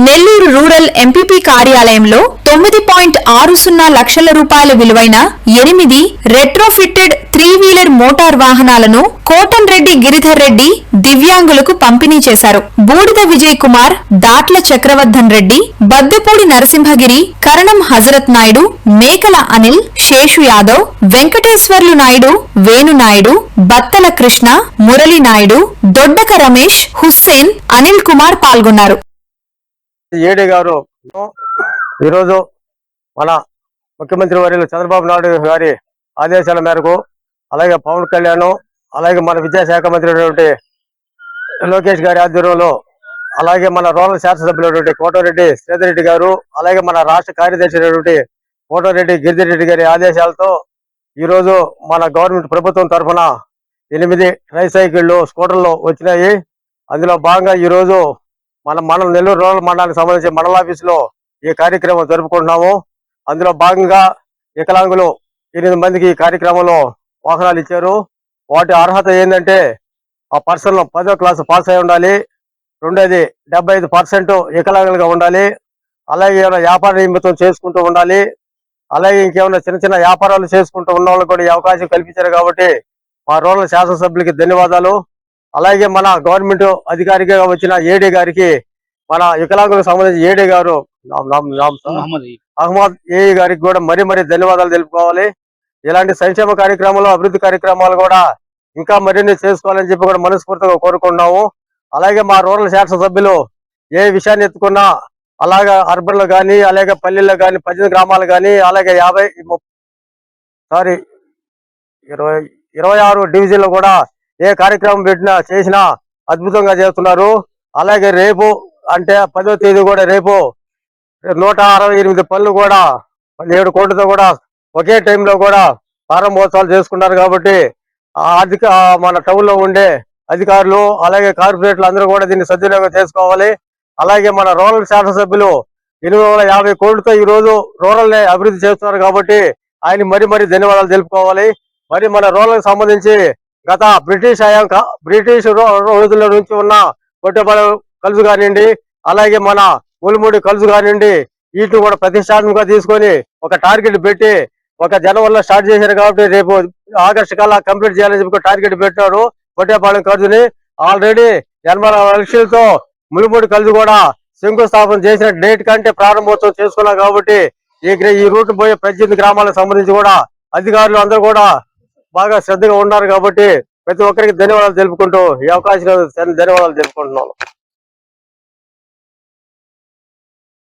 Nellore rural MPP కార్యాలయంలో 9.60 లక్షల రూపాయల విలువైన 8 రెట్రోఫిట్టెడ్ 3-వీలర్ మోటార్ వాహనాలను కోటంరెడ్డి గిరిధర్ రెడ్డి దివ్యాంగులకు పంపిణీ చేశారు. బూడిద విజయ్ కుమార్, దాట్ల చక్రవర్ధన్ రెడ్డి, బద్దెపూడి నరసింహగిరి, కరణం హజరత్ నాయుడు, మేకల అనిల్, శేషు యాదవ్, వెంకటేశ్వర్లు నాయుడు, వేణు నాయుడు, బత్తల కృష్ణ, మురళి నాయుడు, దొడ్డక రమేష్, హుస్సేన్, అనిల్ కుమార్ పాల్గొన్నారు. ఏడీ గారు ఈరోజు మన ముఖ్యమంత్రి వర్యులు చంద్రబాబు నాయుడు గారి ఆదేశాల మేరకు, అలాగే పవన్ కళ్యాణ్, అలాగే మన విద్యాశాఖ మంత్రి లోకేష్ గారి ఆధ్వర్యంలో, అలాగే మన రూరల్ శాసనసభ్యులు కోటరెడ్డి శ్రీధర్ రెడ్డి గారు, అలాగే మన రాష్ట్ర కార్యదర్శి కోటరెడ్డి గిరిధర్ రెడ్డి గారి ఆదేశాలతో ఈరోజు మన గవర్నమెంట్ ప్రభుత్వం తరఫున 8 ట్రైసైకిళ్లు, స్కూటర్లు వచ్చినాయి. అందులో భాగంగా ఈరోజు మన నెల్లూరు రూరల్ మండలానికి సంబంధించి మండల ఆఫీసులో ఈ కార్యక్రమం జరుపుకుంటున్నాము. అందులో భాగంగా వికలాంగులు 8 మందికి ఈ కార్యక్రమంలో వాహనాలు ఇచ్చారు. వాటి అర్హత ఏంటంటే ఆ పర్సన్ 10వ క్లాసు పాస్ అయి ఉండాలి, రెండోది 75% వికలాంగులుగా ఉండాలి, అలాగే ఏమైనా వ్యాపార నిమిత్తం చేసుకుంటూ ఉండాలి, అలాగే ఇంకేమైనా చిన్న చిన్న వ్యాపారాలు చేసుకుంటూ ఉన్న వాళ్ళకి కూడా ఈ అవకాశం కల్పించారు. కాబట్టి మా రూరల్ శాసనసభ్యులకి ధన్యవాదాలు. అలాగే మన గవర్నమెంట్ అధికారిగా వచ్చిన ఏడీ గారికి, మన వికలాంగులకు సంబంధించి ఏడీ గారు అహ్మద్ ఏఈ గారికి కూడా మరీ ధన్యవాదాలు తెలుపుకోవాలి. ఇలాంటి సంక్షేమ కార్యక్రమాలు, అభివృద్ధి కార్యక్రమాలు కూడా ఇంకా మరిన్ని చేసుకోవాలని చెప్పి కూడా మనస్ఫూర్తిగా కోరుకుంటున్నాము. అలాగే మా రూరల్ శాసనసభ్యులు ఏ విషయాన్ని ఎత్తుకున్నా, అలాగే అర్బన్ లో కానీ, అలాగే పల్లెల్లో కానీ, 18 గ్రామాలు కానీ, అలాగే 26 డివిజన్లు కూడా ఏ కార్యక్రమం చేసినా అద్భుతంగా చేస్తున్నారు. అలాగే రేపు అంటే 10వ తేదీ కూడా రేపు 168 పనులు కూడా 7 కోట్లతో కూడా ఒకే టైంలో కూడా ప్రారంభోత్సవాలు చేసుకున్నారు. కాబట్టి మన టౌన్ లో ఉండే అధికారులు, అలాగే కార్పొరేట్లు అందరూ కూడా దీన్ని సద్వినియోగం చేసుకోవాలి. అలాగే మన రూరల్ శాసనసభ్యులు 850 కోట్లతో ఈ రోజు రూరల్ ని అభివృద్ధి చేస్తున్నారు. కాబట్టి ఆయన మరీ ధన్యవాదాలు తెలుపుకోవాలి. మరి మన రూరల్ సంబంధించి గత బ్రిటిష్ రోజుల నుంచి ఉన్న కొట్టేపాలెం కలుసు కానివ్వండి, అలాగే మన ములుమూడి కలుసు కానివ్వండి, వీటిని కూడా ప్రతిష్టాత్మకంగా తీసుకొని ఒక టార్గెట్ పెట్టి ఒక జనవరిలో స్టార్ట్ చేశారు. కాబట్టి రేపు ఆగస్టు కల్లా కంప్లీట్ చేయాలని చెప్పి టార్గెట్ పెట్టారు. కొట్టేపాలెం కలుసుని ఆల్రెడీ 80 లక్షలతో ములుమూడి కలుసు కూడా శంకుస్థాపన చేసిన డేట్ కంటే ప్రారంభోత్సవం చేసుకున్నాం. కాబట్టి ఈ రూట్ పోయే 18 గ్రామాలకు సంబంధించి కూడా అధికారులు అందరూ కూడా బాగా శ్రద్ధగా ఉన్నారు. కాబట్టి ప్రతి ఒక్కరికి ధన్యవాదాలు తెలుపుకుంటూ ఈ అవకాశం ధన్యవాదాలు తెలుపుకుంటున్నాను.